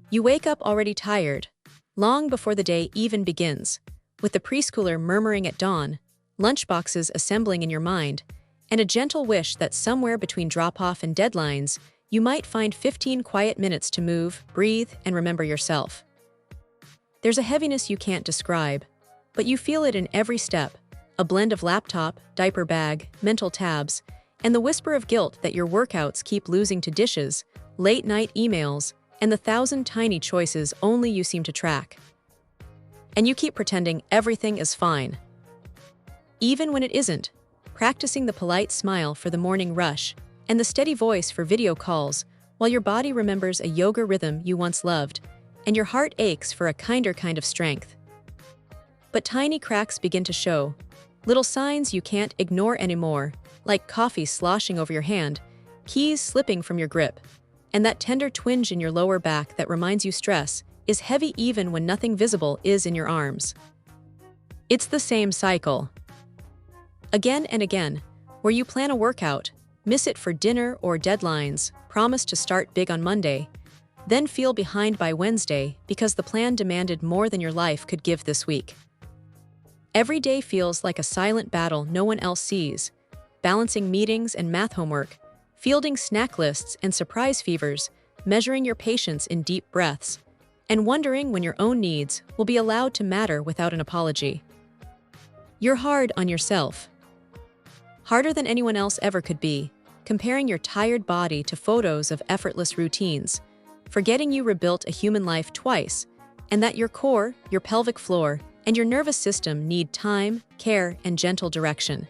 You wake up already tired, long before the day even begins, with the preschooler murmuring at dawn, lunchboxes assembling in your mind, and a gentle wish that somewhere between drop-off and deadlines, you might find 15 quiet minutes to move, breathe, and remember yourself. There's a heaviness you can't describe, but you feel it in every step, a blend of laptop, diaper bag, mental tabs, and the whisper of guilt that your workouts keep losing to dishes, late-night emails, and the 1,000 tiny choices only you seem to track. And you keep pretending everything is fine. Even when it isn't, practicing the polite smile for the morning rush and the steady voice for video calls while your body remembers a yoga rhythm you once loved and your heart aches for a kinder kind of strength. But tiny cracks begin to show, little signs you can't ignore anymore, like coffee sloshing over your hand, keys slipping from your grip, and that tender twinge in your lower back that reminds you stress is heavy even when nothing visible is in your arms. It's the same cycle. Again and again, where you plan a workout, miss it for dinner or deadlines, promise to start big on Monday, then feel behind by Wednesday because the plan demanded more than your life could give this week. Every day feels like a silent battle no one else sees, balancing meetings and math homework, fielding snack lists and surprise fevers, measuring your patience in deep breaths, and wondering when your own needs will be allowed to matter without an apology. You're hard on yourself. Harder than anyone else ever could be, comparing your tired body to photos of effortless routines, forgetting you rebuilt a human life twice, and that your core, your pelvic floor, and your nervous system need time, care, and gentle direction.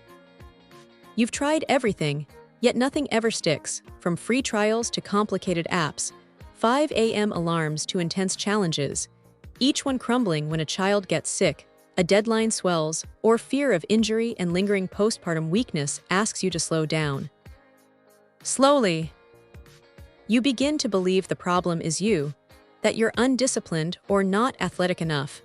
You've tried everything, yet nothing ever sticks, from free trials to complicated apps, 5 a.m. alarms to intense challenges, each one crumbling when a child gets sick, a deadline swells, or fear of injury and lingering postpartum weakness asks you to slow down. Slowly, you begin to believe the problem is you, that you're undisciplined or not athletic enough,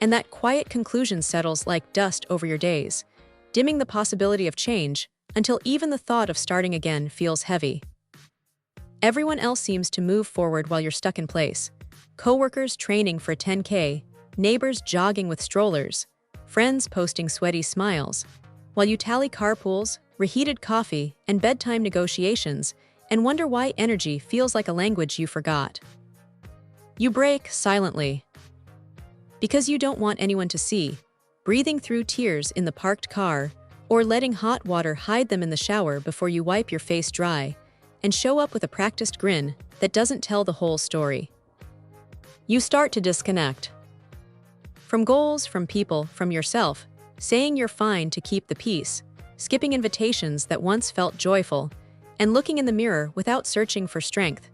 and that quiet conclusion settles like dust over your days, dimming the possibility of change until even the thought of starting again feels heavy. Everyone else seems to move forward while you're stuck in place. Coworkers training for 10K, neighbors jogging with strollers, friends posting sweaty smiles, while you tally carpools, reheated coffee, and bedtime negotiations, and wonder why energy feels like a language you forgot. You break silently. Because you don't want anyone to see, breathing through tears in the parked car, or letting hot water hide them in the shower before you wipe your face dry, and show up with a practiced grin that doesn't tell the whole story. You start to disconnect. From goals, from people, from yourself, saying you're fine to keep the peace, skipping invitations that once felt joyful, and looking in the mirror without searching for strength,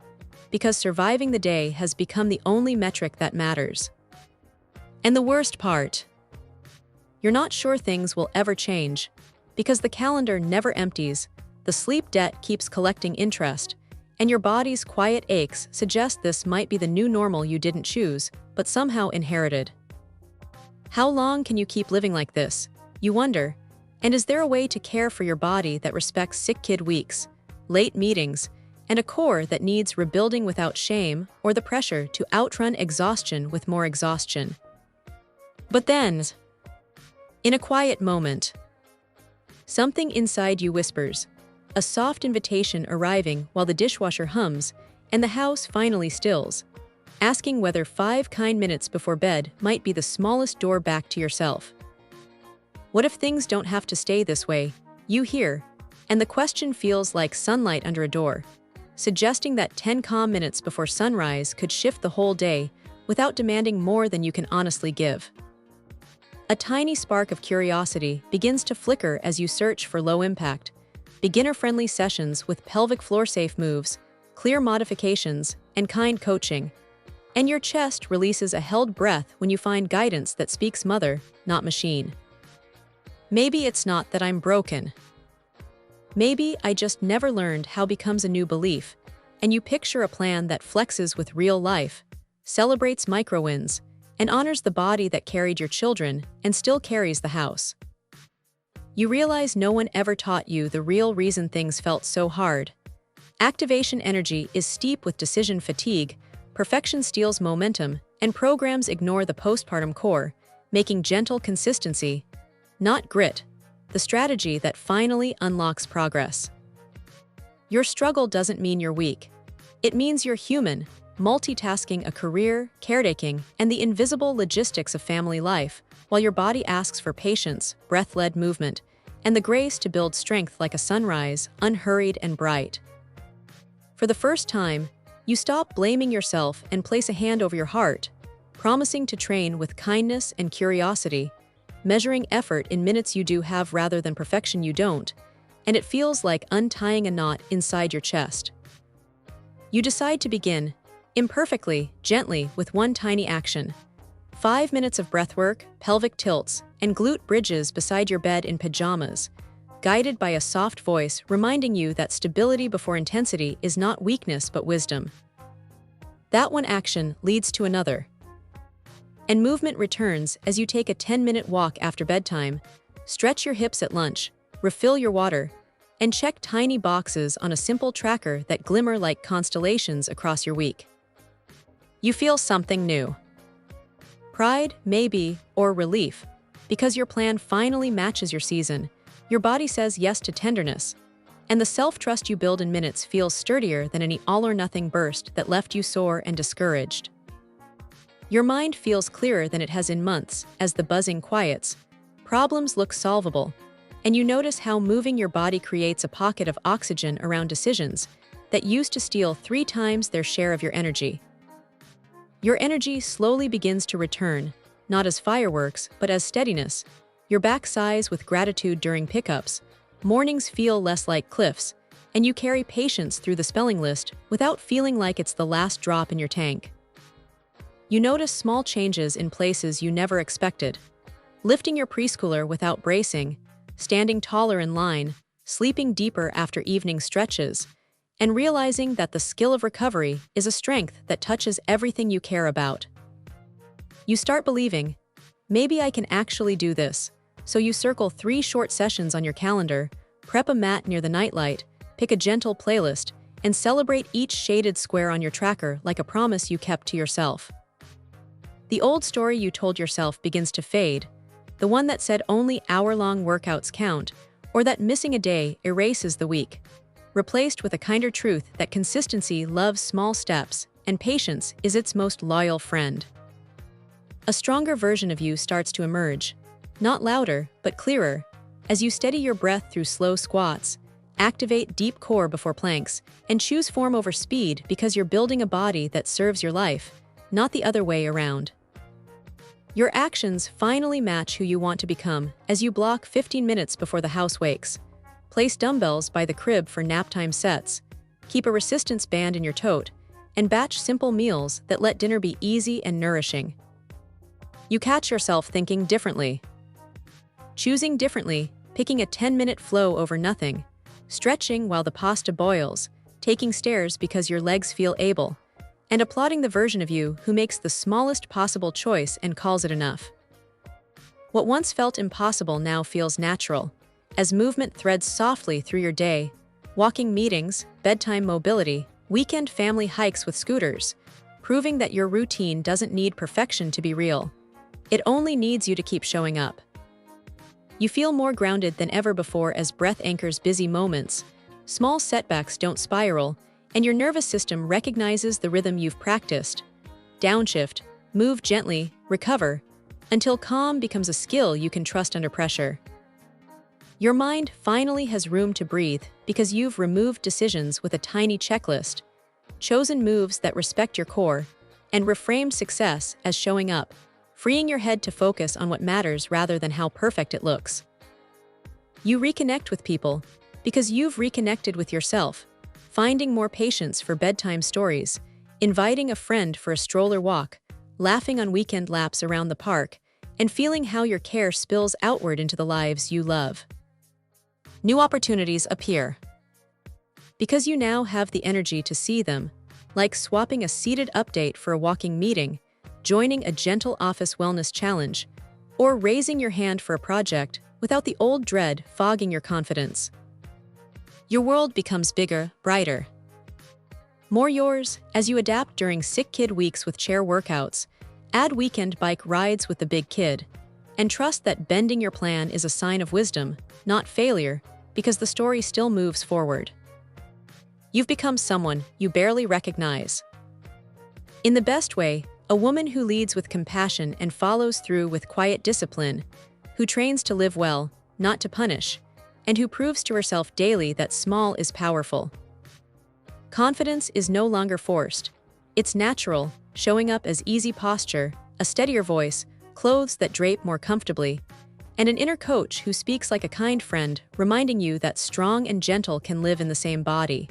because surviving the day has become the only metric that matters. And the worst part, you're not sure things will ever change, because the calendar never empties, the sleep debt keeps collecting interest, and your body's quiet aches suggest this might be the new normal you didn't choose, but somehow inherited. How long can you keep living like this, you wonder, and is there a way to care for your body that respects sick kid weeks, late meetings, and a core that needs rebuilding without shame or the pressure to outrun exhaustion with more exhaustion? But then, in a quiet moment, something inside you whispers, a soft invitation arriving while the dishwasher hums and the house finally stills, asking whether 5 kind minutes before bed might be the smallest door back to yourself. What if things don't have to stay this way, you hear, and the question feels like sunlight under a door, suggesting that 10 calm minutes before sunrise could shift the whole day without demanding more than you can honestly give. A tiny spark of curiosity begins to flicker as you search for low-impact, beginner-friendly sessions with pelvic floor-safe moves, clear modifications, and kind coaching. And your chest releases a held breath when you find guidance that speaks mother, not machine. Maybe it's not that I'm broken. Maybe I just never learned how becomes a new belief, and you picture a plan that flexes with real life, celebrates micro-wins, and honors the body that carried your children and still carries the house. You realize no one ever taught you the real reason things felt so hard. Activation energy is steep with decision fatigue, Perfection steals momentum, and programs ignore the postpartum core, making gentle consistency, not grit, the strategy that finally unlocks progress. Your struggle doesn't mean you're weak. It means you're human, multitasking a career, caretaking, and the invisible logistics of family life, while your body asks for patience, breath-led movement, and the grace to build strength like a sunrise, unhurried and bright. For the first time, you stop blaming yourself and place a hand over your heart, promising to train with kindness and curiosity, measuring effort in minutes you do have rather than perfection you don't, and it feels like untying a knot inside your chest. You decide to begin, imperfectly, gently, with one tiny action. 5 minutes of breathwork, pelvic tilts, and glute bridges beside your bed in pajamas, guided by a soft voice reminding you that stability before intensity is not weakness but wisdom. That one action leads to another. And movement returns as you take a 10-minute walk after bedtime, stretch your hips at lunch, refill your water, and check tiny boxes on a simple tracker that glimmer like constellations across your week. You feel something new. Pride, maybe, or relief, because your plan finally matches your season. Your body says yes to tenderness, and the self-trust you build in minutes feels sturdier than any all-or-nothing burst that left you sore and discouraged. Your mind feels clearer than it has in months as the buzzing quiets, problems look solvable, and you notice how moving your body creates a pocket of oxygen around decisions that used to steal 3 times their share of your energy. Your energy slowly begins to return, not as fireworks, but as steadiness. Your back sighs with gratitude during pickups, mornings feel less like cliffs, and you carry patience through the spelling list without feeling like it's the last drop in your tank. You notice small changes in places you never expected. Lifting your preschooler without bracing, standing taller in line, sleeping deeper after evening stretches, and realizing that the skill of recovery is a strength that touches everything you care about. You start believing, maybe I can actually do this. So you circle 3 short sessions on your calendar, prep a mat near the nightlight, pick a gentle playlist, and celebrate each shaded square on your tracker like a promise you kept to yourself. The old story you told yourself begins to fade, the one that said only hour-long workouts count, or that missing a day erases the week, replaced with a kinder truth that consistency loves small steps and patience is its most loyal friend. A stronger version of you starts to emerge, not louder, but clearer, as you steady your breath through slow squats, activate deep core before planks, and choose form over speed because you're building a body that serves your life, not the other way around. Your actions finally match who you want to become as you block 15 minutes before the house wakes. Place dumbbells by the crib for naptime sets, keep a resistance band in your tote, and batch simple meals that let dinner be easy and nourishing. You catch yourself thinking differently. Choosing differently, picking a 10-minute flow over nothing, stretching while the pasta boils, taking stairs because your legs feel able, and applauding the version of you who makes the smallest possible choice and calls it enough. What once felt impossible now feels natural, as movement threads softly through your day, walking meetings, bedtime mobility, weekend family hikes with scooters, proving that your routine doesn't need perfection to be real. It only needs you to keep showing up. You feel more grounded than ever before as breath anchors busy moments, small setbacks don't spiral, and your nervous system recognizes the rhythm you've practiced. Downshift, move gently, recover, until calm becomes a skill you can trust under pressure. Your mind finally has room to breathe because you've removed decisions with a tiny checklist, chosen moves that respect your core, and reframed success as showing up, freeing your head to focus on what matters rather than how perfect it looks. You reconnect with people because you've reconnected with yourself, finding more patience for bedtime stories, inviting a friend for a stroller walk, laughing on weekend laps around the park, and feeling how your care spills outward into the lives you love. New opportunities appear. Because you now have the energy to see them, like swapping a seated update for a walking meeting, joining a gentle office wellness challenge, or raising your hand for a project without the old dread fogging your confidence. Your world becomes bigger, brighter. More yours as you adapt during sick kid weeks with chair workouts, add weekend bike rides with the big kid, and trust that bending your plan is a sign of wisdom, not failure, because the story still moves forward. You've become someone you barely recognize. In the best way, a woman who leads with compassion and follows through with quiet discipline, who trains to live well, not to punish, and who proves to herself daily that small is powerful. Confidence is no longer forced. It's natural, showing up as easy posture, a steadier voice, clothes that drape more comfortably, and an inner coach who speaks like a kind friend, reminding you that strong and gentle can live in the same body.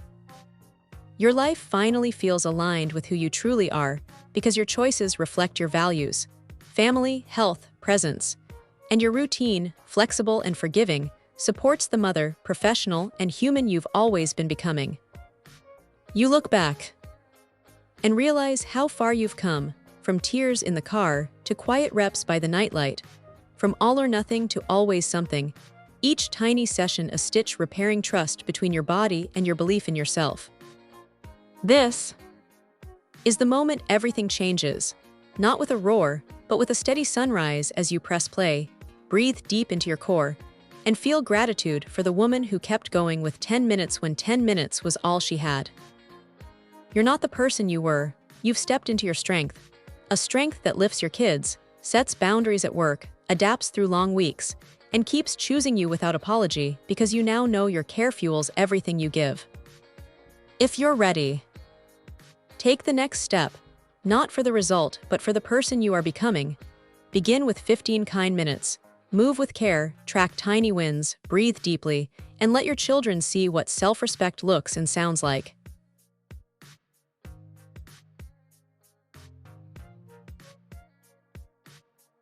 Your life finally feels aligned with who you truly are because your choices reflect your values: family, health, presence. And your routine, flexible and forgiving, supports the mother, professional, and human you've always been becoming. You look back and realize how far you've come, from tears in the car to quiet reps by the nightlight, from all or nothing to always something, each tiny session a stitch repairing trust between your body and your belief in yourself. This is the moment everything changes, not with a roar, but with a steady sunrise as you press play, breathe deep into your core, and feel gratitude for the woman who kept going with 10 minutes when 10 minutes was all she had. You're not the person you were, you've stepped into your strength, a strength that lifts your kids, sets boundaries at work, adapts through long weeks, and keeps choosing you without apology because you now know your care fuels everything you give. If you're ready, take the next step, not for the result, but for the person you are becoming. Begin with 15 kind minutes. Move with care, track tiny wins, breathe deeply, and let your children see what self-respect looks and sounds like.